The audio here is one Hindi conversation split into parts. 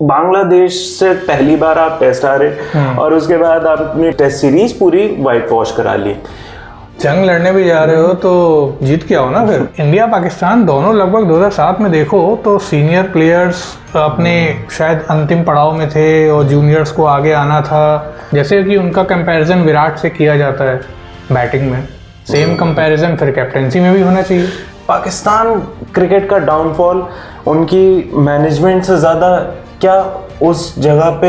बांग्लादेश से पहली बार आप टेस्ट हारे और उसके बाद आपने टेस्ट सीरीज पूरी वाइट वॉश करा ली। जंग लड़ने भी जा रहे हो तो जीत के आओ ना। फिर इंडिया पाकिस्तान दोनों लगभग 2007 में देखो तो सीनियर प्लेयर्स अपने शायद अंतिम पड़ाव में थे और जूनियर्स को आगे आना था। जैसे कि उनका कंपैरिजन विराट से किया जाता है बैटिंग में, सेम कंपैरिजन फिर कैप्टेंसी में भी होना चाहिए। पाकिस्तान क्रिकेट का डाउनफॉल उनकी मैनेजमेंट से ज़्यादा क्या उस जगह पे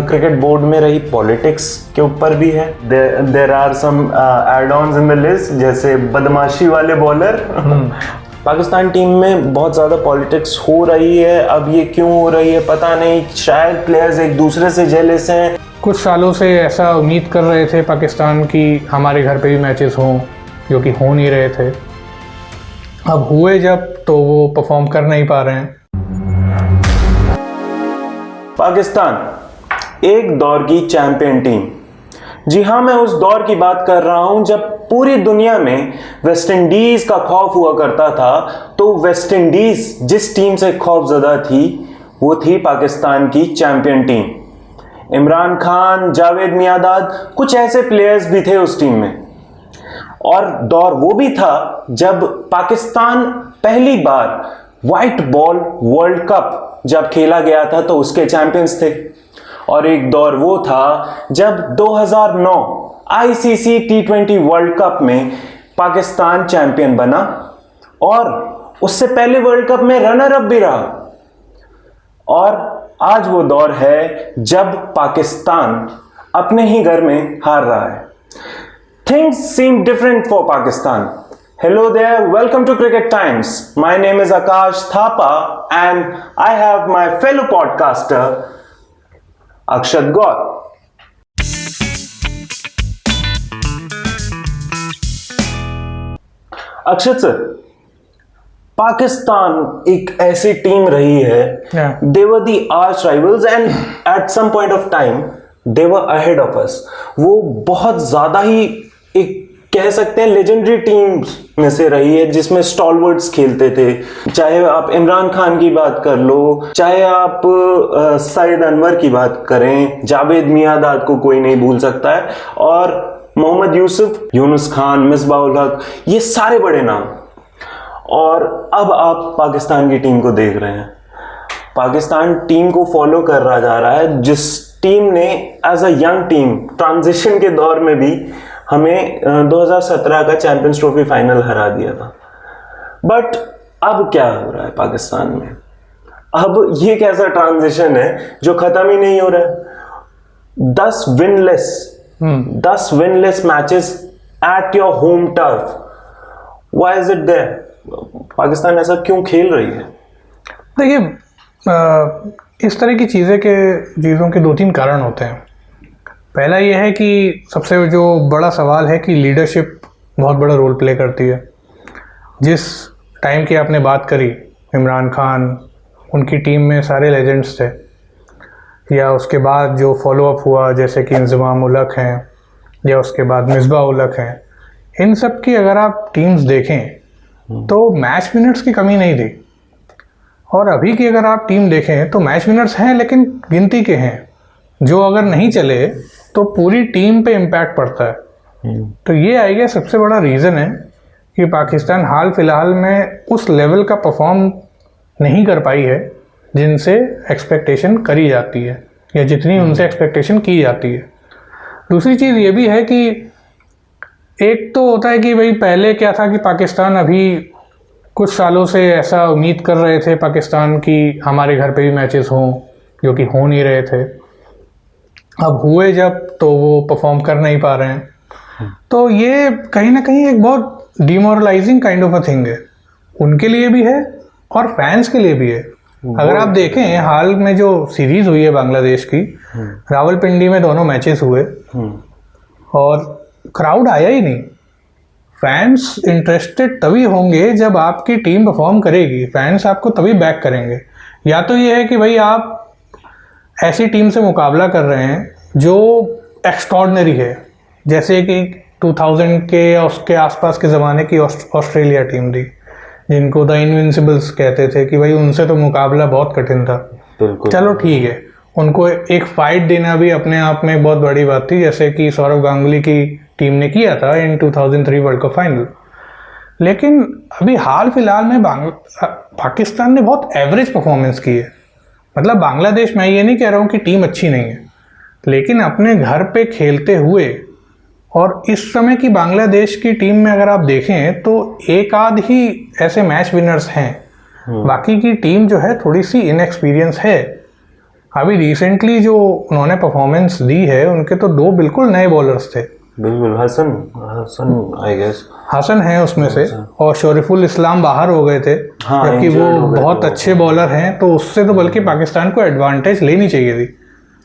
क्रिकेट बोर्ड में रही पॉलिटिक्स के ऊपर भी है? There are some add-ons in the list, जैसे बदमाशी वाले बॉलर। पाकिस्तान टीम में बहुत ज़्यादा पॉलिटिक्स हो रही है। अब ये क्यों हो रही है पता नहीं, शायद प्लेयर्स एक दूसरे से जेलस हैं। कुछ सालों से ऐसा उम्मीद कर रहे थे पाकिस्तान की हमारे घर पे भी मैचेस हों, जो कि हो नहीं रहे थे। अब हुए जब तो वो परफॉर्म कर नहीं पा रहे हैं। पाकिस्तान एक दौर की चैंपियन टीम। जी हाँ, मैं उस दौर की बात कर रहा हूं जब पूरी दुनिया में वेस्ट इंडीज का खौफ हुआ करता था। तो वेस्ट इंडीज जिस टीम से खौफजदा थी वो थी पाकिस्तान की चैंपियन टीम। इमरान खान, जावेद मियांदाद, कुछ ऐसे प्लेयर्स भी थे उस टीम में। और दौर वो भी था जब पाकिस्तान पहली बार व्हाइट बॉल वर्ल्ड कप जब खेला गया था तो उसके चैंपियंस थे। और एक दौर वो था जब 2009 आईसीसी T20 वर्ल्ड कप में पाकिस्तान चैंपियन बना और उससे पहले वर्ल्ड कप में रनर अप भी रहा। और आज वो दौर है जब पाकिस्तान अपने ही घर में हार रहा है। Things seem different for Pakistan. Hello there, welcome to Cricket Times. My name is Akash Thapa and I have my fellow podcaster Akshat Gaur. Akshat sir, Pakistan एक ऐसी टीम रही है, they were the arch rivals and at some point of time they were ahead of us. वो बहुत ज़्यादा ही एक कह सकते हैं लेजेंडरी टीम्स में से रही है जिसमें स्टॉलवर्ड्स खेलते थे। चाहे आप इमरान खान की बात कर लो, चाहे आप सईद अनवर की बात करें, जावेद मियांदाद को कोई नहीं भूल सकता है, और मोहम्मद यूसुफ, यूनुस खान, मिसबाउल हक, ये सारे बड़े नाम। और अब आप पाकिस्तान की टीम को देख रहे हैं। पाकिस्तान टीम को फॉलो कर रहा जा रहा है जिस टीम ने as a young team transition के दौर में भी हमें 2017 का चैंपियंस ट्रॉफी फाइनल हरा दिया था। बट अब क्या हो रहा है पाकिस्तान में? अब ये कैसा ट्रांजिशन है जो खत्म ही नहीं हो रहा है। 10 winless matches at your home turf. Why is it there? Pakistan ऐसा क्यों खेल रही है? देखिए, इस तरह की चीज़ों के 2-3 कारण होते हैं। पहला ये है कि सबसे जो बड़ा सवाल है कि लीडरशिप बहुत बड़ा रोल प्ले करती है। जिस टाइम की आपने बात करी, इमरान खान, उनकी टीम में सारे लेजेंड्स थे, या उसके बाद जो फॉलोअप हुआ जैसे कि इंजमाम उल हक हैं या उसके बाद मिसबाह उल हक हैं, इन सब की अगर आप टीम्स देखें तो मैच मिनट्स की कमी नहीं थी। और अभी की अगर आप टीम देखें तो मैच मिनट्स हैं लेकिन गिनती के हैं, जो अगर नहीं चले तो पूरी टीम पे इम्पैक्ट पड़ता है। तो ये आई गेस सबसे बड़ा रीज़न है कि पाकिस्तान हाल फिलहाल में उस लेवल का परफॉर्म नहीं कर पाई है जिनसे एक्सपेक्टेशन करी जाती है या जितनी उनसे एक्सपेक्टेशन की जाती है। दूसरी चीज़ ये भी है कि एक तो होता है कि भाई पहले क्या था कि पाकिस्तान, अभी कुछ सालों से ऐसा उम्मीद कर रहे थे पाकिस्तान की हमारे घर पे भी मैचेस हों, जो कि हो नहीं रहे थे। अब हुए जब तो वो परफॉर्म कर नहीं पा रहे हैं। तो ये कहीं ना कहीं एक बहुत demoralising kind of a thing है, उनके लिए भी है और फैंस के लिए भी है। अगर आप देखें हाल में जो सीरीज हुई है बांग्लादेश की, रावलपिंडी में दोनों मैचेस हुए और क्राउड आया ही नहीं। फैंस इंटरेस्टेड तभी होंगे जब आपकी टीम परफॉर्म करेगी, फैंस आपको तभी बैक करेंगे। या तो ये है कि भाई आप ऐसी टीम से मुकाबला कर रहे हैं जो एक्स्ट्रॉर्डनरी है, जैसे कि 2000 के या उसके आसपास के ज़माने की ऑस्ट्रेलिया टीम थी, जिनको द इनविंसिबल्स कहते थे कि भाई उनसे तो मुकाबला बहुत कठिन था। बिल्कुल। चलो ठीक है, उनको एक फाइट देना भी अपने आप में बहुत बड़ी बात थी, जैसे कि सौरव गांगुली की टीम ने किया था इन 2003 वर्ल्ड कप फाइनल। लेकिन अभी हाल फिलहाल में पाकिस्तान ने बहुत एवरेज परफॉर्मेंस की है। मतलब बांग्लादेश, मैं ये नहीं कह रहा हूँ कि टीम अच्छी नहीं है, लेकिन अपने घर पे खेलते हुए, और इस समय की बांग्लादेश की टीम में अगर आप देखें तो एक आध ही ऐसे मैच विनर्स हैं, बाकी की टीम जो है थोड़ी सी इनएक्सपीरियंस है। अभी रिसेंटली जो उन्होंने परफॉर्मेंस दी है, उनके तो 2 बिल्कुल नए बॉलर्स थे। बिल्कुल, हसन आई गेस, हसन है उसमें से, और शरीफुल इस्लाम बाहर हो गए थे, हाँ, जबकि वो injured हो गए बहुत थे। अच्छे बॉलर हैं, तो उससे तो बल्कि पाकिस्तान को एडवांटेज लेनी चाहिए थी,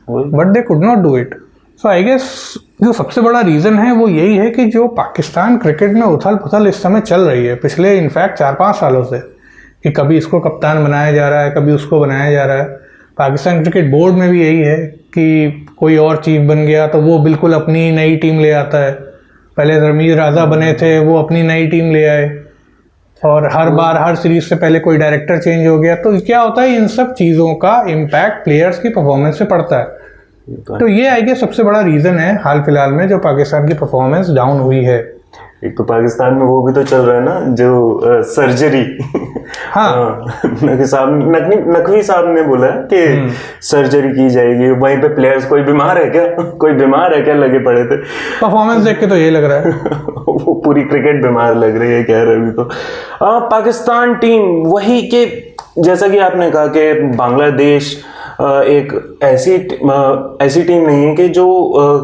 but they could not do it. So I guess जो सबसे बड़ा रीज़न है वो यही है कि जो पाकिस्तान क्रिकेट में उथल पुथल इस समय चल रही है पिछले इनफैक्ट 4-5 सालों से, कि कभी इसको कप्तान बनाया जा रहा है, कभी उसको बनाया जा रहा है। पाकिस्तान क्रिकेट बोर्ड में भी यही है कि कोई और चीफ बन गया तो वो बिल्कुल अपनी नई टीम ले आता है। पहले रमीज राजा बने थे, वो अपनी नई टीम ले आए, और हर बार हर सीरीज से पहले कोई डायरेक्टर चेंज हो गया। तो क्या होता है, इन सब चीज़ों का इम्पैक्ट प्लेयर्स की परफॉर्मेंस से पड़ता है। तो ये आई गेस सबसे बड़ा रीज़न है हाल फिलहाल में जो पाकिस्तान की परफॉर्मेंस डाउन हुई है। एक तो पाकिस्तान में वो भी तो चल रहा है ना, जो सर्जरी। हाँ, नकवी साहब ने बोला कि सर्जरी की जाएगी, वहीं पे प्लेयर्स कोई बीमार है क्या लगे पड़े थे। परफॉर्मेंस देख के तो यही लग रहा है। वो पूरी क्रिकेट बीमार लग रही है, कह रहे अभी तो। पाकिस्तान टीम वही के, जैसा कि आपने कहा कि बांग्लादेश एक ऐसी टीम नहीं है कि जो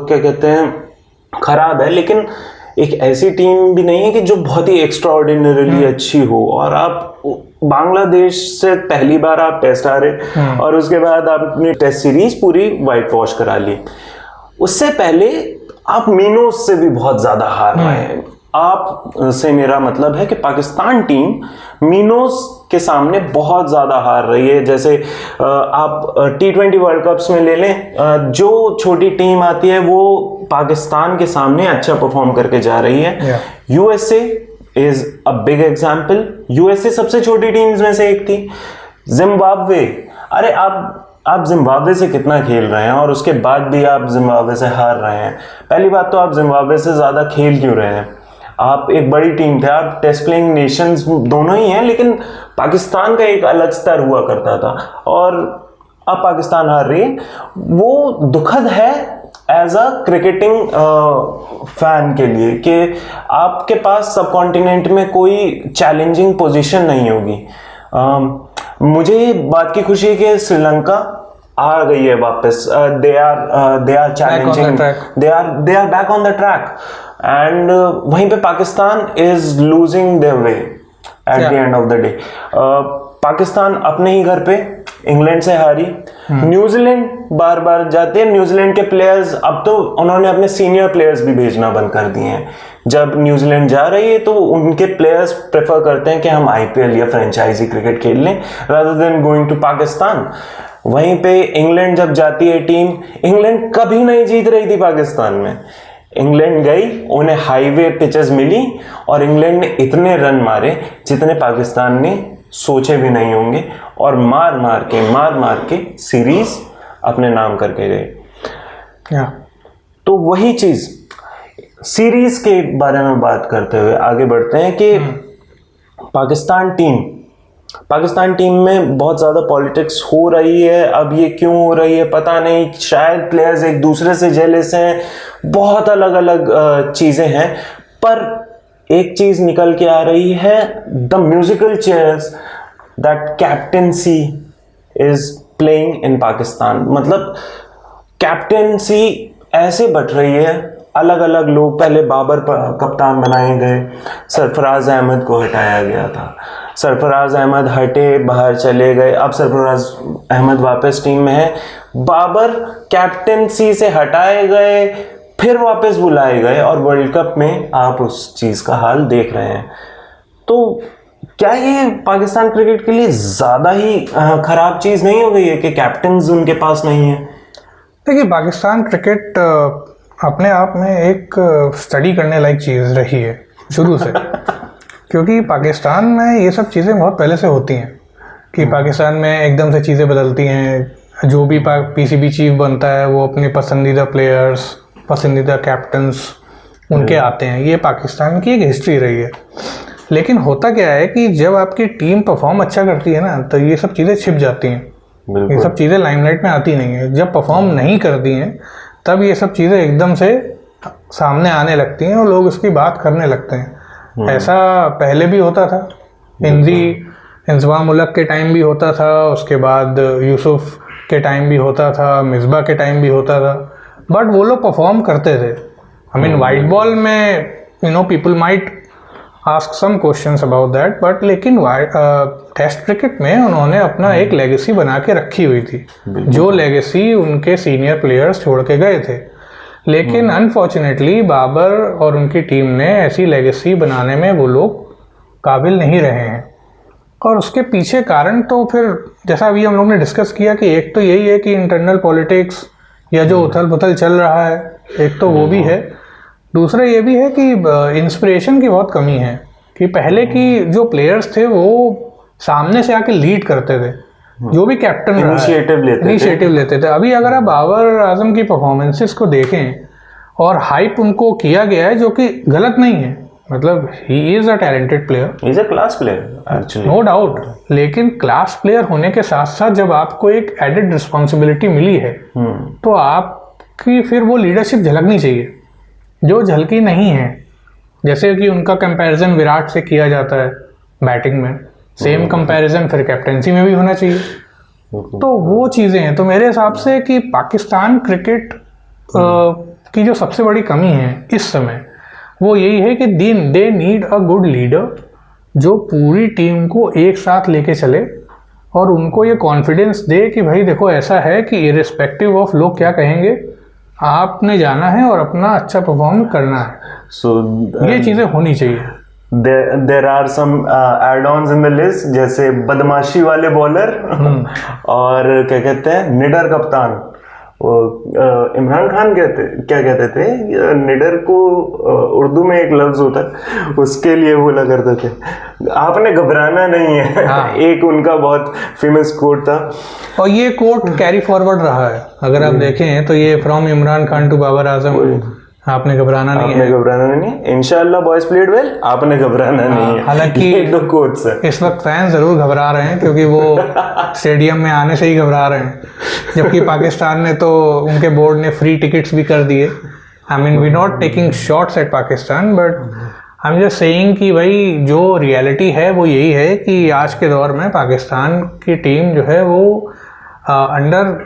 क्या कहते हैं खराब है, लेकिन एक ऐसी टीम भी नहीं है कि जो बहुत ही एक्स्ट्राऑर्डिनरीली अच्छी हो। और आप बांग्लादेश से पहली बार आप टेस्ट हारे, और उसके बाद आपने टेस्ट सीरीज पूरी वाइट वॉश करा ली। उससे पहले आप मीनोस से भी बहुत ज्यादा हार रहे हैं। आप से मेरा मतलब है कि पाकिस्तान टीम मीनोस के सामने बहुत ज्यादा हार रही है। जैसे आप T20 वर्ल्ड कप्स में ले लें, जो छोटी टीम आती है वो पाकिस्तान के सामने अच्छा परफॉर्म करके जा रही है। USA is a big example. USA सबसे छोटी टीम्स में से एक थी। जिम्बाब्वे, अरे आप जिम्बाब्वे से कितना खेल रहे हैं और उसके बाद भी आप जिम्बाब्वे से हार रहे हैं। पहली बात तो आप जिम्बाब्वे से ज्यादा खेल क्यों रहे हैं? आप एक बड़ी टीम थे, आप टेस्ट प्लेइंग नेशंस दोनों ही हैं, लेकिन पाकिस्तान का एक अलग स्तर हुआ करता था, और अब पाकिस्तान हार रही है। वो दुखद है एज अ क्रिकेटिंग फैन के लिए कि आपके पास सब कॉन्टिनेंट में कोई चैलेंजिंग पोजीशन नहीं होगी। मुझे ये बात की खुशी है कि श्रीलंका आ गई है वापस। They are challenging, they are back on the track, and वहीं पे Pakistan is losing their way at the end of the day. Pakistan अपने ही घर पे इंग्लैंड से हारी। न्यूजीलैंड बार बार जाते हैं। न्यूजीलैंड के प्लेयर्स, अब तो उन्होंने अपने सीनियर प्लेयर्स भी भेजना बंद कर दिए हैं। जब न्यूजीलैंड जा रही है तो उनके प्लेयर्स प्रेफर करते हैं कि हम IPL या फ्रेंचाइजी क्रिकेट खेल लें rather than going to Pakistan. वहीं पे इंग्लैंड जब जाती है टीम, इंग्लैंड कभी नहीं जीत रही थी पाकिस्तान में। इंग्लैंड गई, उन्हें हाईवे पिचेस मिली, और इंग्लैंड ने इतने रन मारे जितने पाकिस्तान ने सोचे भी नहीं होंगे, और मार मार के सीरीज अपने नाम करके गए। तो वही चीज सीरीज के बारे में बात करते हुए आगे बढ़ते हैं कि पाकिस्तान टीम में बहुत ज़्यादा पॉलिटिक्स हो रही है। अब ये क्यों हो रही है पता नहीं, शायद प्लेयर्स एक दूसरे से जेलस हैं, बहुत अलग अलग चीज़ें हैं, पर एक चीज़ निकल के आ रही है, the musical chairs that captaincy is playing in Pakistan. मतलब कैप्टेंसी ऐसे बट रही है, अलग अलग लोग, पहले बाबर कप्तान बनाए गए, सरफराज अहमद को हटाया गया था, सरफराज अहमद हटे, बाहर चले गए, अब सरफराज अहमद वापस टीम में है। बाबर कैप्टेंसी से हटाए गए, फिर वापस बुलाए गए, और वर्ल्ड कप में आप उस चीज़ का हाल देख रहे हैं। तो क्या ये पाकिस्तान क्रिकेट के लिए ज़्यादा ही ख़राब चीज़ नहीं हो गई है कि कैप्टन्स उनके पास नहीं है? देखिए, पाकिस्तान क्रिकेट अपने आप में एक स्टडी करने लायक चीज़ रही है शुरू से। क्योंकि पाकिस्तान में ये सब चीज़ें बहुत पहले से होती हैं कि पाकिस्तान में एकदम से चीज़ें बदलती हैं। जो भी पीसीबी चीफ बनता है वो अपने पसंदीदा प्लेयर्स, पसंदीदा कैप्टन्स उनके आते हैं। ये पाकिस्तान की एक हिस्ट्री रही है। लेकिन होता क्या है कि जब आपकी टीम परफॉर्म अच्छा करती है ना, तो ये सब चीज़ें छिप जाती हैं, ये सब चीज़ें लाइमलाइट में आती नहीं है। जब परफॉर्म नहीं करती हैं तब ये सब चीज़ें एकदम से सामने आने लगती हैं और लोग उसकी बात करने लगते हैं। ऐसा पहले भी होता था, इंजमाम उलग के टाइम भी होता था, उसके बाद यूसुफ के टाइम भी होता था, मिसबा के टाइम भी होता था, बट वो लोग परफॉर्म करते थे। आई मीन वाइट बॉल में people might ask some questions about that, but लेकिन टेस्ट क्रिकेट में उन्होंने अपना एक लेगेसी बना के रखी हुई थी, जो लेगेसी उनके सीनियर प्लेयर्स छोड़ के गए थे। लेकिन अनफॉर्चुनेटली बाबर और उनकी टीम ने ऐसी लेगेसी बनाने में वो लोग काबिल नहीं रहे हैं। और उसके पीछे कारण तो फिर जैसा अभी हम लोग ने डिस्कस किया कि एक तो यही है कि इंटरनल पॉलिटिक्स या जो उथल पुथल चल रहा है, एक तो वो भी है। दूसरा ये भी है कि इंस्पिरेशन की बहुत कमी है, कि पहले की जो प्लेयर्स थे वो सामने से आके लीड करते थे, जो भी कैप्टन इनिशिएटिव लेते थे। अभी अगर आप बाबर आजम की परफॉर्मेंसेस को देखें, और हाइप उनको किया गया है जो कि गलत नहीं है, मतलब he is a talented player, he is a class player actually, no doubt. लेकिन क्लास प्लेयर होने के साथ साथ जब आपको एक एडेड रिस्पॉन्सिबिलिटी मिली है तो आपकी फिर वो लीडरशिप झलकनी चाहिए, जो झलकी नहीं है। जैसे कि उनका कंपैरिजन विराट से किया जाता है बैटिंग में, सेम कंपैरिजन फिर कैप्टेंसी में भी होना चाहिए। तो वो चीज़ें हैं। तो मेरे हिसाब से कि पाकिस्तान क्रिकेट की जो सबसे बड़ी कमी है इस समय वो यही है कि they need a good leader, जो पूरी टीम को एक साथ लेके चले और उनको ये कॉन्फिडेंस दे कि भाई देखो ऐसा है कि इरिस्पेक्टिव ऑफ लोग क्या कहेंगे, आपने जाना है और अपना अच्छा परफॉर्म करना है। ये चीज़ें होनी चाहिए। There are some add-ons in the list, जैसे बदमाशी वाले बॉलर और क्या कहते हैं निडर कप्तान। वो इमरान खान क्या कहते थे, निडर को उर्दू में एक लफ्ज होता है, उसके लिए बोला करते थे आपने घबराना नहीं है। हाँ। एक उनका बहुत फेमस कोट था, और ये कोट कैरी फॉरवर्ड रहा है। अगर आप देखें तो ये फ्रॉम इमरान खान टू बाबर आजम, आपने घबराना नहीं है, आपने घबराना नहीं है, इंशाल्लाह बॉयज प्लेड वेल, आपने घबराना नहीं है। हालांकि दो कोट्स है। इस वक्त फैन जरूर घबरा रहे हैं क्योंकि वो स्टेडियम में आने से ही घबरा रहे हैं, जबकि पाकिस्तान ने तो उनके बोर्ड ने फ्री टिकट्स भी कर दिए। I mean we not taking shots at Pakistan, but I am just saying कि भाई जो रियलिटी है वो यही है कि आज के दौर में पाकिस्तान की टीम जो है वो अंडर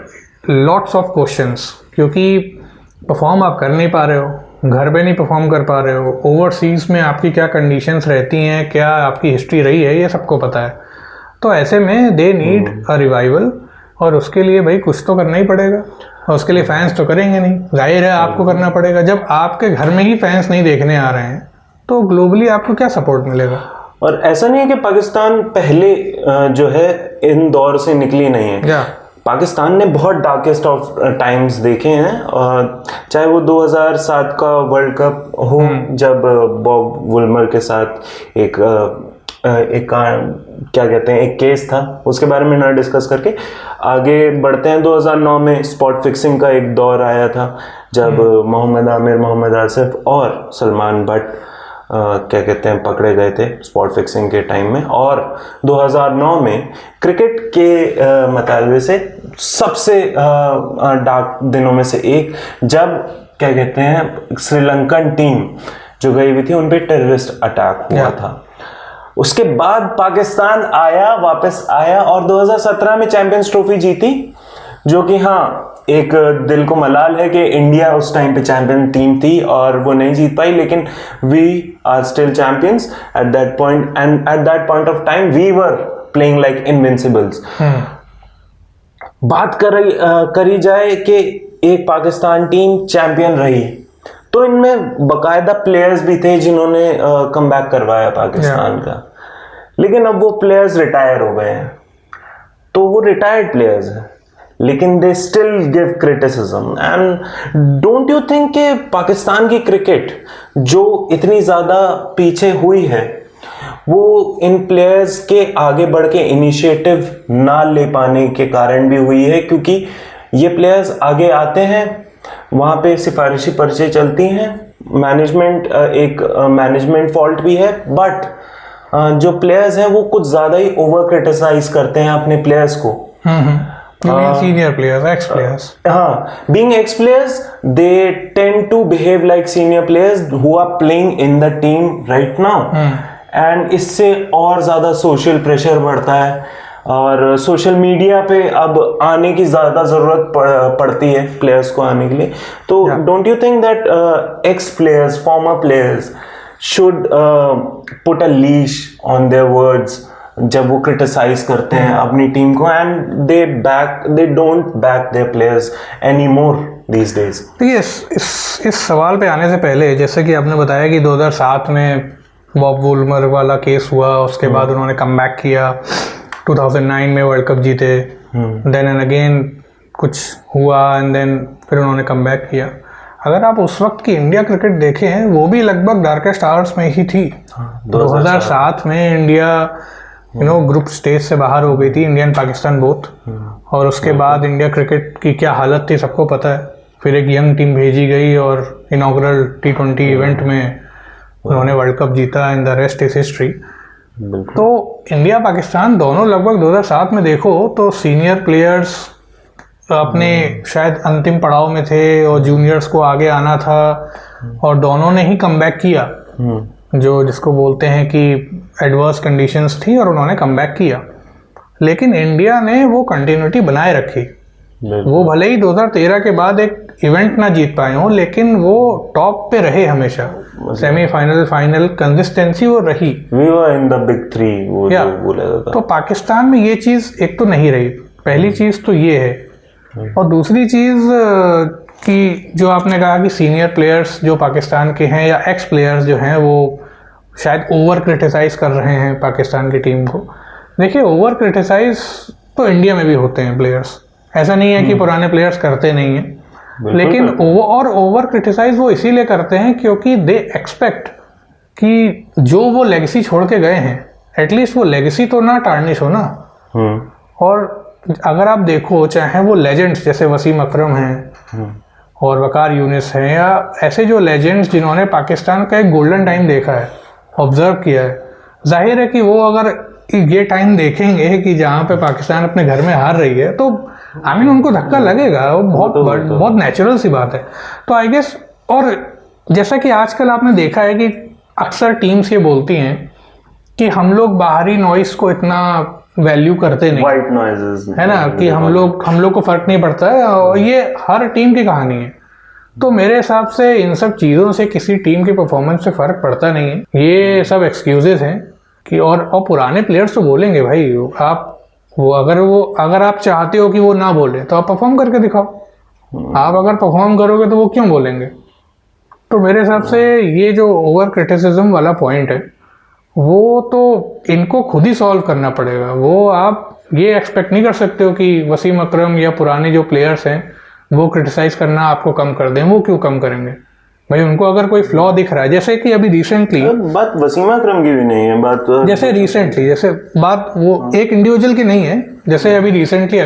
लॉट्स ऑफ क्वेश्चंस, क्योंकि परफॉर्म आप कर नहीं पा रहे हो, घर पे नहीं परफॉर्म कर पा रहे हो, ओवरसीज़ में आपकी क्या कंडीशंस रहती हैं, क्या आपकी हिस्ट्री रही है, ये सबको पता है। तो ऐसे में दे नीड अ रिवाइवल, और उसके लिए भाई कुछ तो करना ही पड़ेगा, और उसके लिए फैंस तो करेंगे नहीं, जाहिर है आपको करना पड़ेगा। जब आपके घर में ही फैंस नहीं देखने आ रहे हैं तो ग्लोबली आपको क्या सपोर्ट मिलेगा। और ऐसा नहीं है कि पाकिस्तान पहले जो है इन दौर से निकली नहीं है। पाकिस्तान ने बहुत डार्केस्ट ऑफ टाइम्स देखे हैं, और चाहे वो 2007 का वर्ल्ड कप हो जब बॉब वुलमर के साथ एक क्या कहते हैं एक केस था, उसके बारे में ना डिस्कस करके आगे बढ़ते हैं। 2009 में स्पॉट फिक्सिंग का एक दौर आया था जब मोहम्मद आमिर, मोहम्मद आसिफ और सलमान भट्ट क्या कहते हैं पकड़े गए थे स्पॉट फिक्सिंग के टाइम में। और 2009 में क्रिकेट के मतलब से सबसे डार्क दिनों में से एक, जब क्या कहते हैं श्रीलंकन टीम जो गई हुई थी उन पे टेररिस्ट अटैक हुआ था। उसके बाद पाकिस्तान वापस आया और 2017 में चैंपियंस ट्रॉफी जीती, जो कि हाँ एक दिल को मलाल है कि इंडिया उस टाइम पे चैंपियन टीम थी और वो नहीं जीत पाई, लेकिन we are still champions at that point, and at that point of time we were playing like invincibles. बात करी जाए कि एक पाकिस्तान टीम चैंपियन रही, तो इनमें बकायदा प्लेयर्स भी थे जिन्होंने कमबैक करवाया पाकिस्तान का, लेकिन अब वो प्लेयर्स रिटायर हो गए हैं। तो वो रिटायर्ड प्लेयर्स हैं, लेकिन they still give criticism. And don't you think कि पाकिस्तान की क्रिकेट जो इतनी ज़्यादा पीछे हुई है वो इन प्लेयर्स के आगे बढ़ के इनिशिएटिव ना ले पाने के कारण भी हुई है, क्योंकि ये प्लेयर्स आगे आते हैं, वहाँ पे सिफारिशी पर्चे चलती हैं, मैनेजमेंट फॉल्ट भी है, बट जो प्लेयर्स हैं वो कुछ ज़्यादा ही ओवर क्रिटिसाइज करते हैं अपने प्लेयर्स को। सीनियर प्लेयर्स, एक्स प्लेयर्स, हाँ, being ex players they tend to behave like senior players who are playing in the team right now, and इससे और ज़्यादा सोशल प्रेशर बढ़ता है और सोशल मीडिया पे अब आने की ज़्यादा ज़रूरत पड़ती है प्लेयर्स को आने के लिए। तो don't you think that ex players, former players should put a leash on their words जब वो क्रिटिसाइज करते हैं अपनी टीम को, and they don't back their players any more these days? देखिए, इस सवाल पे आने से पहले, जैसे कि आपने बताया कि 2007 में बॉब वुलमर वाला केस हुआ, उसके बाद उन्होंने कमबैक किया, 2009 में वर्ल्ड कप जीते, देन एंड अगेन कुछ हुआ एंड देन फिर उन्होंने कमबैक किया। अगर आप उस वक्त की इंडिया क्रिकेट देखें, वो भी लगभग डार्केस्ट आवर्स में ही थी। 2007 में इंडिया ग्रुप स्टेज से बाहर हो गई थी, इंडिया एंड पाकिस्तान बोथ, और उसके बाद इंडिया क्रिकेट की क्या हालत थी सबको पता है। फिर एक यंग टीम भेजी गई और इनॉग्रल T20 इवेंट में उन्होंने वर्ल्ड कप जीता, and the rest is history. तो इंडिया पाकिस्तान दोनों लगभग 2007 में देखो तो सीनियर प्लेयर्स अपने शायद अंतिम पड़ाव में थे और जूनियर्स को आगे आना था, और दोनों ने ही कमबैक किया, जो जिसको बोलते हैं कि एडवर्स कंडीशंस थी, और उन्होंने कमबैक किया। लेकिन इंडिया ने वो कंटिन्यूटी बनाए रखी। वो भले ही 2013 के बाद एक इवेंट ना जीत पाए हों, लेकिन वो टॉप पे रहे हमेशा, सेमीफाइनल, फाइनल, कंसिस्टेंसी वो रही। We were in the big three, वो जो बोला जाता। तो पाकिस्तान में ये चीज़ एक तो नहीं रही, पहली चीज़ तो ये है। और दूसरी चीज़ कि जो आपने कहा कि सीनियर प्लेयर्स जो पाकिस्तान के हैं या एक्स प्लेयर्स जो हैं वो शायद ओवर क्रिटिसाइज कर रहे हैं पाकिस्तान की टीम को। देखिए, ओवर क्रिटिसाइज तो इंडिया में भी होते हैं प्लेयर्स, ऐसा नहीं है कि पुराने प्लेयर्स करते नहीं हैं, लेकिन ओवर क्रिटिसाइज वो इसीलिए करते हैं क्योंकि दे एक्सपेक्ट कि जो वो लेगेसी छोड़ के गए हैं, एटलीस्ट वो लेगेसी तो ना टार्निश हो ना। और अगर आप देखो, चाहे वो लेजेंड्स जैसे वसीम अकरम हैं और वकार यूनिस हैं, या ऐसे जो लेजेंड्स जिन्होंने पाकिस्तान का एक गोल्डन टाइम देखा है, ऑब्जर्व किया है, जाहिर है कि वो अगर ये टाइम देखेंगे कि जहाँ पे पाकिस्तान अपने घर में हार रही है, तो आई मीन उनको धक्का लगेगा, वो बहुत नेचुरल सी बात है। तो आई गेस, और जैसा कि आजकल आपने देखा है कि अक्सर टीम्स ये बोलती हैं कि हम लोग बाहरी नॉइस को इतना वैल्यू करते नहीं, वाइट नॉइजेस है ना, कि हम लोग को फर्क नहीं पड़ता है, और ये हर टीम की कहानी है। तो मेरे हिसाब से इन सब चीज़ों से किसी टीम की परफॉर्मेंस से फ़र्क पड़ता नहीं है। ये सब एक्सक्यूजेस हैं कि और पुराने प्लेयर्स तो बोलेंगे भाई, अगर आप चाहते हो कि वो ना बोले तो आप परफॉर्म करके दिखाओ। आप अगर परफॉर्म करोगे तो वो क्यों बोलेंगे? तो मेरे हिसाब से ये जो ओवर क्रिटिसिज्म वाला पॉइंट है, वो तो इनको खुद ही सॉल्व करना पड़ेगा। वो आप ये एक्सपेक्ट नहीं कर सकते हो कि वसीम अकरम या पुराने जो प्लेयर्स हैं वो क्रिटिसाइज करना आपको कम कर दें। वो क्यों कम करेंगे भाई? उनको अगर कोई फ्लॉ दिख रहा है, जैसे कि अभी रिसेंटली बात वसीम अकरम की भी नहीं है, बात जैसे रिसेंटली जैसे बात वो एक इंडिविजुअल की नहीं है। जैसे अभी रिसेंटली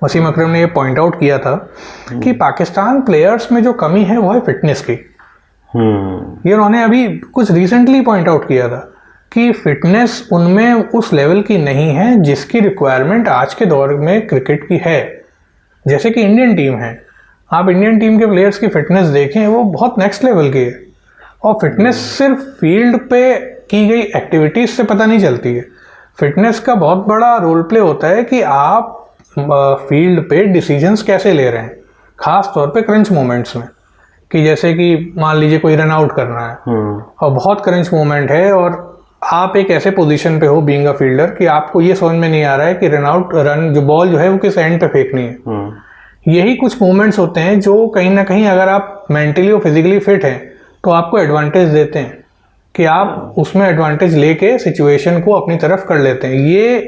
वसीम अकरम ने ये पॉइंट आउट किया था कि पाकिस्तान प्लेयर्स में जो कमी है वो है फिटनेस की। ये उन्होंने अभी कुछ रिसेंटली पॉइंट आउट किया था कि फिटनेस उनमें उस लेवल की नहीं है जिसकी रिक्वायरमेंट आज के दौर में क्रिकेट की है। जैसे कि इंडियन टीम है, आप इंडियन टीम के प्लेयर्स की फिटनेस देखें, वो बहुत नेक्स्ट लेवल की है। और फिटनेस सिर्फ फील्ड पे की गई एक्टिविटीज से पता नहीं चलती है। फिटनेस का बहुत बड़ा रोल प्ले होता है कि आप फील्ड पे डिसीजंस कैसे ले रहे हैं, खास तौर पे क्रंच मोमेंट्स में। कि जैसे कि मान लीजिए कोई रन आउट करना है और बहुत क्रंच मोमेंट है, और आप एक ऐसे पोजीशन पे हो बीइंग अ फील्डर कि आपको ये समझ में नहीं आ रहा है कि रन जो बॉल जो है वो किस एंड पे फेंकनी है। यही कुछ मोमेंट्स होते हैं जो कहीं ना कहीं अगर आप मेंटली और फिजिकली फिट हैं तो आपको एडवांटेज देते हैं कि आप उसमें एडवांटेज लेके सिचुएशन को अपनी तरफ कर लेते हैं। ये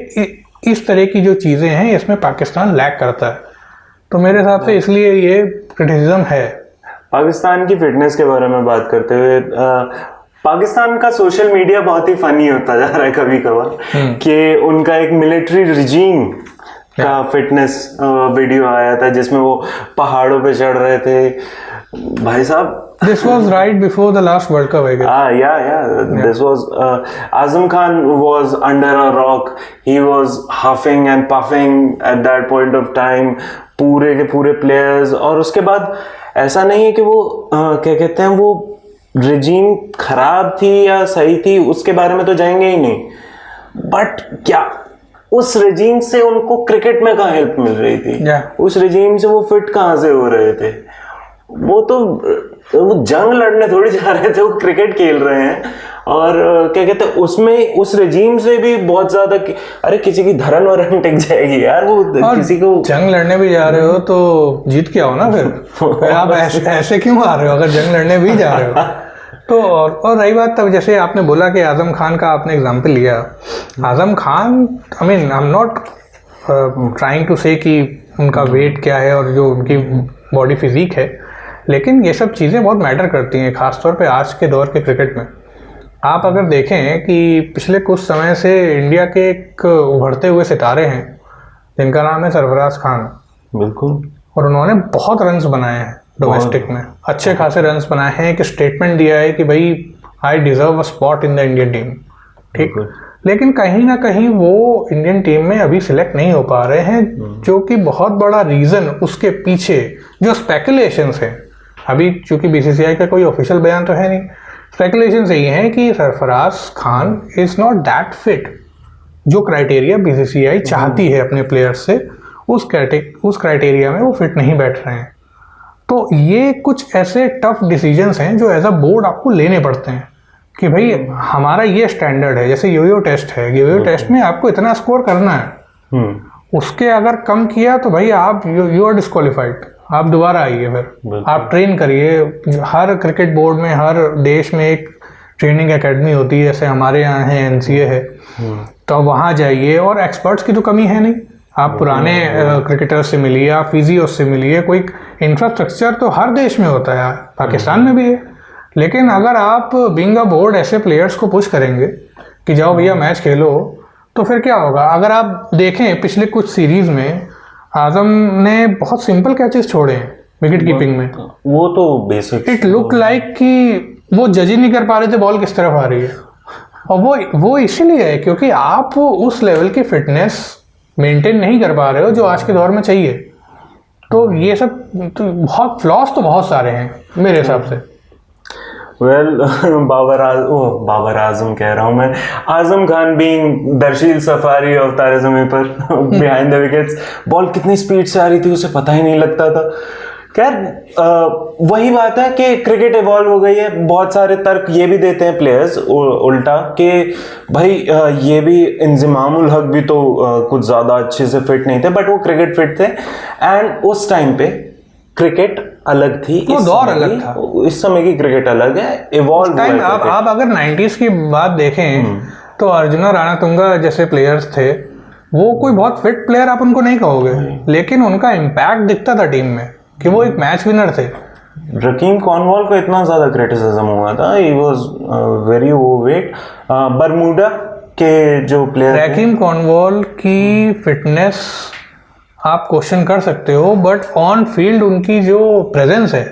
इस तरह की जो चीज़ें हैं इसमें पाकिस्तान लैक करता है। तो मेरे हिसाब से इसलिए ये क्रिटिसिज्म है। पाकिस्तान की फिटनेस के बारे में बात करते हुए, पाकिस्तान का सोशल मीडिया बहुत ही फनी होता जा रहा है कभी कभार कि उनका एक मिलिट्री रिजीम का फिटनेस वीडियो आया था जिसमें वो पहाड़ों पे चढ़ रहे थे भाई साहब. This was right before the last World Cup, I guess. Yeah. This was Azam Khan was under a rock. He was huffing and puffing at that point of time. पूरे के पूरे प्लेयर्स. और उसके बाद ऐसा नहीं है कि वो क्या कहते हैं वो रिजीम खराब थी या सही थी उसके बारे में तो जाएंगे ही नहीं. बट क्या उस रिजीम से उनको क्रिकेट में कहाँ हेल्प मिल रही थी? उस रिजीम से वो फिट कहाँ से हो रहे थे? वो जंग लड़ने थोड़ी जा रहे थे, वो क्रिकेट खेल रहे हैं. और क्या कहते हैं उसमें उस रेजीम से भी बहुत ज्यादा अरे किसी की धरन वरन टिक जाएगी यार. वो किसी को जंग लड़ने भी जा रहे हो तो जीत के आओ ना फिर आप ऐसे क्यों आ रहे हो अगर जंग लड़ने भी जा रहे हो तो. और रही बात तब जैसे आपने बोला कि आजम खान का आपने एग्जाम्पल लिया. Azam Khan I mean I am not trying to say कि उनका वेट क्या है और जो उनकी बॉडी फिजिक है, लेकिन ये सब चीज़ें बहुत मैटर करती हैं खासतौर पे आज के दौर के क्रिकेट में. आप अगर देखें कि पिछले कुछ समय से इंडिया के एक उभरते हुए सितारे हैं जिनका नाम है सरफराज खान. बिल्कुल. और उन्होंने बहुत रन्स बनाए हैं डोमेस्टिक में, अच्छे खासे रन्स बनाए हैं. एक स्टेटमेंट दिया है कि भाई I deserve a spot in the Indian team. ठीक. लेकिन कहीं ना कहीं वो इंडियन टीम में अभी सिलेक्ट नहीं हो पा रहे हैं, जो कि बहुत बड़ा रीज़न उसके पीछे जो स्पेकुलेशंस हैं. अभी चूंकि बीसीसीआई का कोई ऑफिशियल बयान तो है नहीं, स्पेकुलेशंस यही हैं कि Sarfaraz Khan is not that fit. जो क्राइटेरिया बीसीसीआई चाहती है अपने प्लेयर्स से उस क्राइटेरिया में वो फिट नहीं बैठ रहे हैं. तो ये कुछ ऐसे टफ डिसीजंस हैं जो एज अ बोर्ड आपको लेने पड़ते हैं कि भाई हमारा ये स्टैंडर्ड है. जैसे योयो टेस्ट है, योयो टेस्ट में आपको इतना स्कोर करना है, उसके अगर कम किया तो भाई आप यू आर डिस्क्वालीफाइड. आप दोबारा आइए फिर आप ट्रेन करिए. हर क्रिकेट बोर्ड में हर देश में एक ट्रेनिंग एकेडमी होती है, जैसे हमारे यहाँ है एनसीए है, तो वहाँ जाइए. और एक्सपर्ट्स की तो कमी है नहीं, आप पुराने क्रिकेटर्स से मिलिए, आप फिजियोस से मिलिए. कोई इंफ्रास्ट्रक्चर तो हर देश में होता है, पाकिस्तान में भी है. लेकिन अगर आप बीइंग अ बोर्ड ऐसे प्लेयर्स को पुश करेंगे कि जाओ भैया मैच खेलो, तो फिर क्या होगा? अगर आप देखें पिछले कुछ सीरीज में आजम ने बहुत सिंपल कैचेस छोड़े हैं विकेट कीपिंग में. वो तो बेसिक इट लुक लाइक कि वो जज ही नहीं कर पा रहे थे बॉल किस तरफ आ रही है. और वो इसीलिए है क्योंकि आप उस लेवल की फिटनेस मेंटेन नहीं कर पा रहे हो जो आज के दौर में चाहिए. तो ये सब तो बहुत फ्लॉस तो बहुत सारे हैं मेरे हिसाब से. बाबर आजम कह रहा हूँ मैं. Azam Khan being Darsheel Safary of Taare Zameen Par behind the wickets. Ball कितनी स्पीड से आ रही थी उसे पता ही नहीं लगता था. खैर वही बात है कि क्रिकेट इवॉल्व हो गई है. बहुत सारे तर्क ये भी देते हैं प्लेयर्स उल्टा कि भाई ये भी इंज़िमामुल हक भी तो कुछ ज़्यादा अच्छे से फिट नहीं थे, बट वो क्रिकेट फिट थे. एंड उस टाइम पे क्रिकेट अलग थी, वो दौर अलग था. इस समय की क्रिकेट अलग है, इवॉल्व टाइम. आप अगर 90s की बात देखें तो अर्जुना राणातुंगा जैसे प्लेयर्स थे, वो कोई बहुत फिट प्लेयर आप उनको नहीं कहोगे, लेकिन उनका इम्पैक्ट दिखता था टीम में कि वो एक मैच विनर थे. रकीम कॉर्नवॉल को इतना ज्यादा क्रिटिसिज्म हुआ था, he was very overweight. Bermuda के जो प्लेयर, रकीम कॉर्नवॉल की फिटनेस आप क्वेश्चन कर सकते हो, बट ऑन फील्ड उनकी जो प्रेजेंस है,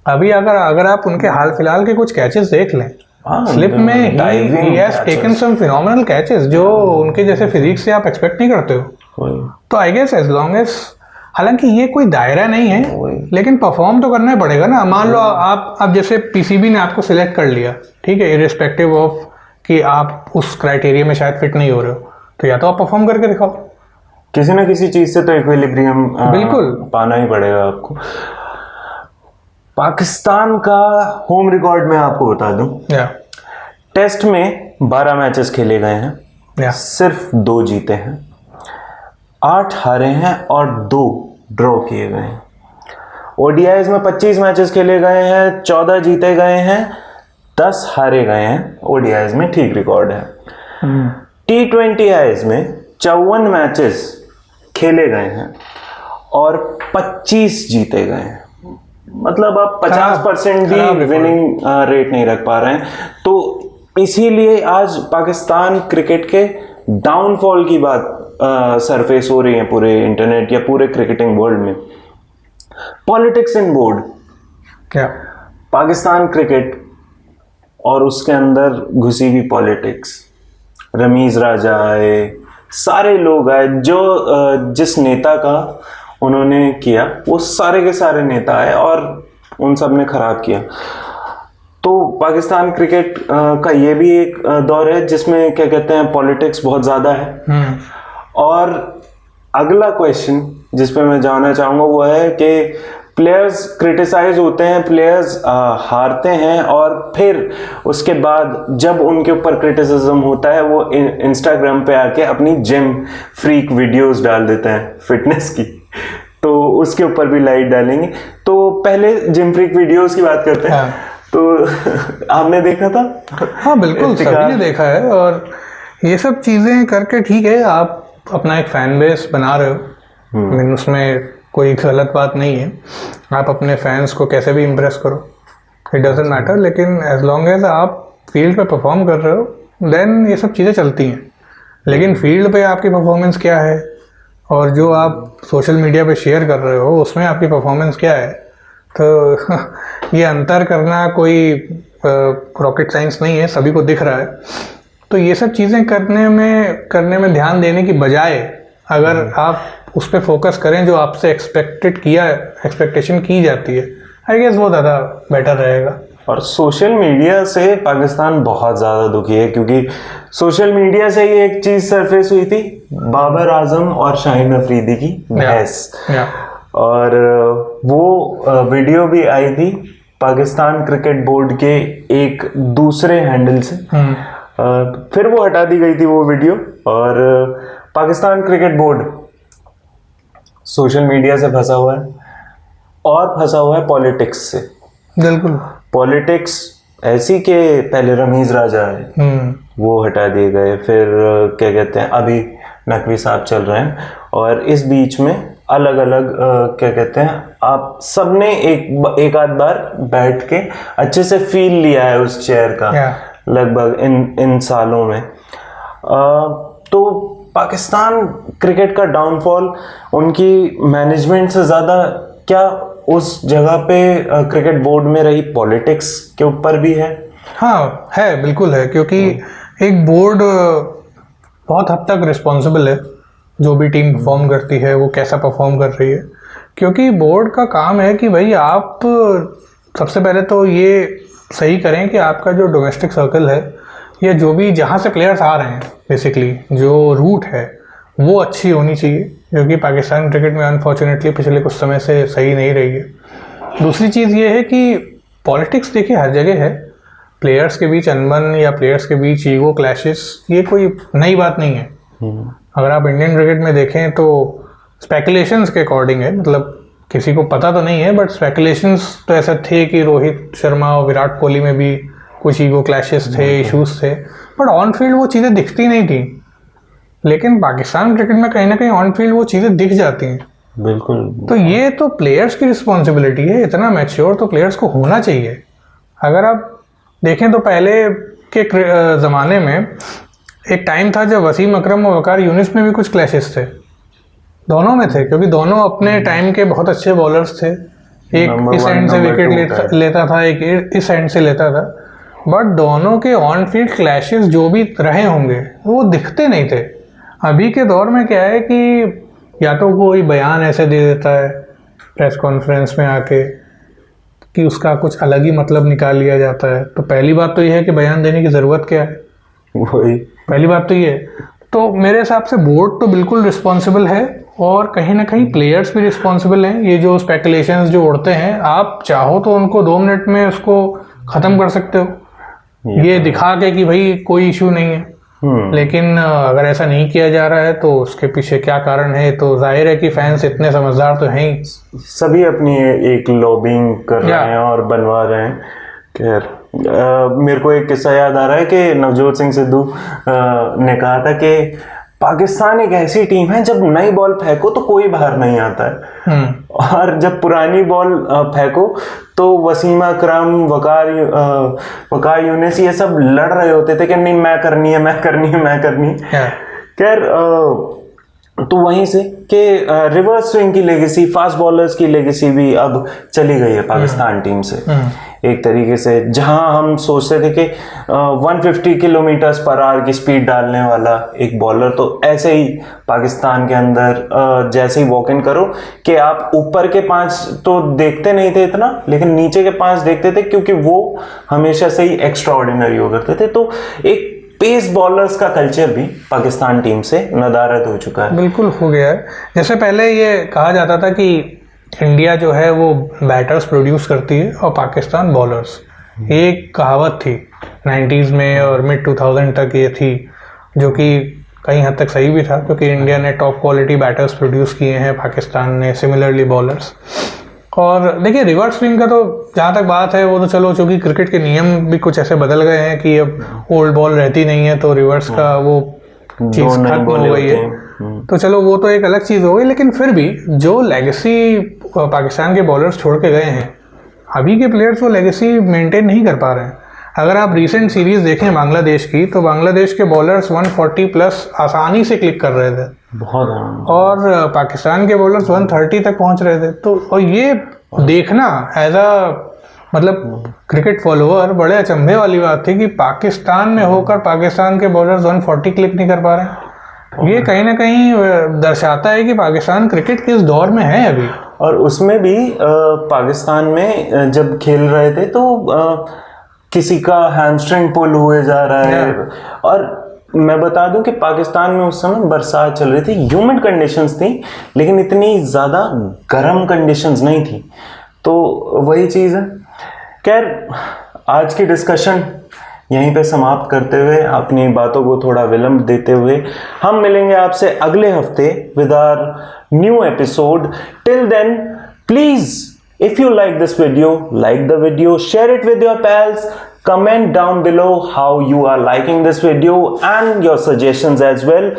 अभी अगर आप उनके हाल फिलहाल के कुछ कैचेस देख लें, स्लिप में he has taken some phenomenal catches जो उनके जैसे फिजिक से आप एक्सपेक्ट नहीं करते हो. तो I guess as long as, हालांकि ये कोई दायरा नहीं है, लेकिन परफॉर्म तो करना ही पड़ेगा ना. मान लो आप जैसे पीसीबी ने आपको सिलेक्ट कर लिया, ठीक है, इरिस्पेक्टिव ऑफ कि आप उस क्राइटेरिया में शायद फिट नहीं हो रहे हो, तो या तो आप परफॉर्म करके दिखाओ. किसी ना किसी चीज से तो इक्विलिब्रियम बिल्कुल पाना ही पड़ेगा आपको. पाकिस्तान का होम रिकॉर्ड में आपको बता दूं, टेस्ट में 12 मैचेस खेले गए हैं, सिर्फ 2 जीते हैं, 8 हारे हैं और 2 ड्रॉ किए गए हैं. ओडीआईज में 25 मैचेस खेले गए हैं, 14 जीते गए हैं, 10 हारे गए हैं. ओडीआईज में ठीक रिकॉर्ड है. T20Is में 54 मैचेस खेले गए हैं और 25 जीते गए हैं. मतलब आप 50% भी खराब विनिंग रेट नहीं रख पा रहे हैं। तो इसीलिए आज पाकिस्तान क्रिकेट के डाउनफॉल की बात सरफेस हो रही है पूरे इंटरनेट या पूरे क्रिकेटिंग वर्ल्ड में। पॉलिटिक्स इन बोर्ड, क्या पाकिस्तान क्रिकेट और उसके अंदर घुसी हुई पॉलिटिक्स, रमीज राजा आए, सारे लोग आए, जो जिस नेता का उन्होंने किया वो सारे के सारे नेता आए और उन सब ने खराब किया। तो पाकिस्तान क्रिकेट का ये भी एक दौर है जिसमें क्या कहते हैं पॉलिटिक्स बहुत ज़्यादा है। और अगला क्वेश्चन जिस पे मैं जानना चाहूँगा वो है कि प्लेयर्स क्रिटिसाइज होते हैं, प्लेयर्स हारते हैं और फिर उसके बाद जब उनके ऊपर क्रिटिसिज्म होता है वो इंस्टाग्राम पे आके अपनी जिम फ्रीक वीडियोस डाल देते हैं फिटनेस की, तो उसके ऊपर भी लाइट डालेंगे। तो पहले जिम फ्रीक वीडियोस की बात करते हैं। तो आपने देखा था? हाँ बिल्कुल, सभी ने देखा है। और ये सब चीज़ें करके ठीक है, आप अपना एक फैन बेस बना रहे हो, मीन उसमें कोई गलत बात नहीं है। आप अपने फैंस को कैसे भी इम्प्रेस करो, इट डजेंट मैटर, लेकिन एज लॉन्ग एज आप फील्ड पे परफॉर्म कर रहे हो देन ये सब चीज़ें चलती हैं। लेकिन फील्ड पे आपकी परफॉर्मेंस क्या है और जो आप सोशल मीडिया पे शेयर कर रहे हो उसमें आपकी परफॉर्मेंस क्या है, तो ये अंतर करना कोई रॉकेट साइंस नहीं है, सभी को दिख रहा है। तो ये सब चीज़ें करने में ध्यान देने की बजाय अगर आप उस पर फोकस करें जो आपसे एक्सपेक्टेशन की जाती है, आई गेस वो ज़्यादा बेटर रहेगा। और सोशल मीडिया से पाकिस्तान बहुत ज़्यादा दुखी है, क्योंकि सोशल मीडिया से ही एक चीज़ सरफेस हुई थी, बाबर आजम और शाहीन अफरीदी की बहस। और वो वीडियो भी आई थी पाकिस्तान क्रिकेट बोर्ड के एक दूसरे हैंडल से, फिर वो हटा दी गई थी वो वीडियो। और Pakistan cricket board social media से फंसा हुआ है और फंसा हुआ है पॉलिटिक्स से। बिल्कुल, पॉलिटिक्स ऐसी कि पहले रमीज राजा है वो हटा दिए गए, फिर क्या कहते हैं अभी नकवी साहब चल रहे हैं, और इस बीच में अलग अलग क्या कहते हैं आप सबने एक आध बार बैठ के अच्छे से फील लिया है उस चेयर का लगभग इन सालों में। तो पाकिस्तान क्रिकेट का डाउनफॉल उनकी मैनेजमेंट से ज़्यादा क्या उस जगह पे क्रिकेट बोर्ड में रही पॉलिटिक्स के ऊपर भी है? हाँ है, बिल्कुल है, क्योंकि एक बोर्ड बहुत हद तक रिस्पॉन्सिबल है जो भी टीम परफॉर्म करती है वो कैसा परफॉर्म कर रही है। क्योंकि बोर्ड का काम है कि भाई आप सबसे पहले तो ये सही करें कि आपका जो डोमेस्टिक सर्कल है या जो भी जहाँ से प्लेयर्स आ रहे हैं बेसिकली जो रूट है वो अच्छी होनी चाहिए, जो कि पाकिस्तान क्रिकेट में अनफॉर्चुनेटली पिछले कुछ समय से सही नहीं रही है। दूसरी चीज़ ये है कि पॉलिटिक्स देखिए हर जगह है, प्लेयर्स के बीच अनबन या प्लेयर्स के बीच ईगो क्लैशेस ये कोई नई बात नहीं है। अगर आप इंडियन क्रिकेट में देखें तो स्पेकुलेशंस के अकॉर्डिंग है, मतलब किसी को पता तो नहीं है बट स्पेकुलेशंस तो ऐसे थे कि रोहित शर्मा और विराट कोहली में भी कुछ ईगो क्लैशेस थे, इश्यूज थे, बट ऑन फील्ड वो चीज़ें दिखती नहीं थी। लेकिन पाकिस्तान क्रिकेट में कहीं ना कहीं ऑन फील्ड वो चीज़ें दिख जाती हैं। बिल्कुल। तो ये तो प्लेयर्स की रिस्पॉन्सिबिलिटी है, इतना मैच्योर तो प्लेयर्स को होना चाहिए। अगर आप देखें तो पहले के ज़माने में एक टाइम था जब वसीम अकरम और वकार यूनिस में भी कुछ क्लैशेस थे, दोनों में थे, क्योंकि दोनों अपने टाइम के बहुत अच्छे बॉलर्स थे। एक इस एंड से विकेट लेता था, एक इस एंड से लेता था, बट दोनों के ऑन फील्ड क्लैशेस जो भी रहे होंगे वो दिखते नहीं थे। अभी के दौर में क्या है कि या तो कोई बयान ऐसे दे देता है प्रेस कॉन्फ्रेंस में आके कि उसका कुछ अलग ही मतलब निकाल लिया जाता है। तो पहली बात तो ये है कि बयान देने की ज़रूरत क्या है, वही पहली बात तो ये है। तो मेरे हिसाब से बोर्ड तो बिल्कुल रिस्पॉन्सिबल है और कहीं ना कहीं प्लेयर्स भी रिस्पॉन्सिबल हैं। ये जो स्पेकुलेशंस जो उड़ते हैं, आप चाहो तो उनको 2 मिनट में उसको ख़त्म कर सकते हो ये दिखा के कि भाई कोई इशू नहीं है। लेकिन अगर ऐसा नहीं किया जा रहा है तो उसके पीछे क्या कारण है, तो जाहिर है कि फैंस इतने समझदार तो हैं ही, सभी अपनी एक लॉबिंग कर रहे हैं और बनवा रहे हैं। खैर मेरे को एक किस्सा याद आ रहा है कि नवजोत सिंह सिद्धू ने कहा था कि पाकिस्तान एक ऐसी टीम है, जब नई बॉल फेंको तो कोई बाहर नहीं आता है, और जब पुरानी बॉल फेंको तो वसीम अकरम, वकार यूनिस ये सब लड़ रहे होते थे कि नहीं मैं करनी है। खैर तो वहीं से कि रिवर्स स्विंग की लेगेसी, फास्ट बॉलर्स की लेगेसी भी अब चली गई है पाकिस्तान टीम से एक तरीके से। जहां हम सोचते थे कि 150 किलोमीटर पर आवर की स्पीड डालने वाला एक बॉलर, तो ऐसे ही पाकिस्तान के अंदर जैसे ही वॉक इन करो कि आप ऊपर के 5 तो देखते नहीं थे इतना, लेकिन नीचे के 5 देखते थे, क्योंकि वो हमेशा से ही एक्स्ट्रा ऑर्डिनरी हो करते थे। तो एक पेस बॉलर्स का कल्चर भी पाकिस्तान टीम से नदारद हो चुका है। बिल्कुल हो गया है। जैसे पहले ये कहा जाता था कि इंडिया जो है वो बैटर्स प्रोड्यूस करती है और पाकिस्तान बॉलर्स, ये एक कहावत थी 90s में और मिड 2000 तक ये थी, जो कि कहीं हद तक सही भी था, क्योंकि इंडिया ने टॉप क्वालिटी बैटर्स प्रोड्यूस किए हैं, पाकिस्तान ने सिमिलरली बॉलर्स। और देखिए रिवर्स स्विंग का तो जहाँ तक बात है वो तो चलो, चूँकि क्रिकेट के नियम भी कुछ ऐसे बदल गए हैं कि अब ओल्ड बॉल रहती नहीं है, तो रिवर्स का वो चीज़ खत्म हो गई है, तो चलो वो तो एक अलग चीज़ हो गई। लेकिन फिर भी जो लेगेसी पाकिस्तान के बॉलर्स छोड़ के गए हैं, अभी के प्लेयर्स वो लेगेसी मेंटेन नहीं कर पा रहे हैं। अगर आप रीसेंट सीरीज देखें बांग्लादेश की, तो बांग्लादेश के बॉलर्स 140 प्लस आसानी से क्लिक कर रहे थे, बहुत, और पाकिस्तान के बॉलर्स 130 तक पहुंच रहे थे। तो और ये देखना एज मतलब क्रिकेट फॉलोअर बड़े अचंभे वाली बात थी कि पाकिस्तान में होकर पाकिस्तान के बॉलर्स 140 क्लिक नहीं कर पा रहे हैं। ये कहीं ना कहीं दर्शाता है कि पाकिस्तान क्रिकेट किस दौर में है अभी। और उसमें भी पाकिस्तान में जब खेल रहे थे तो किसी का हैमस्ट्रिंग पुल हुए जा रहा है। और मैं बता दूं कि पाकिस्तान में उस समय बरसात चल रही थी, ह्यूमिड कंडीशंस थी, लेकिन इतनी ज़्यादा गर्म कंडीशंस नहीं थी। तो वही चीज़ है। खैर आज की डिस्कशन यहीं पे समाप्त करते हुए, अपनी बातों को थोड़ा विलंब देते हुए, हम मिलेंगे आपसे अगले हफ्ते with our new episode. Till then please, if you like this video, like the video, share it with your pals, comment down below how you are liking this video and your suggestions as well.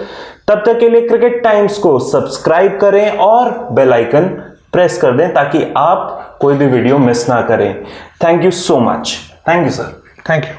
तब तक के लिए क्रिकेट टाइम्स को सब्सक्राइब करें और बेल आइकन प्रेस कर दें ताकि आप कोई भी वीडियो मिस ना करें। Thank you so much. Thank you sir. Thank you.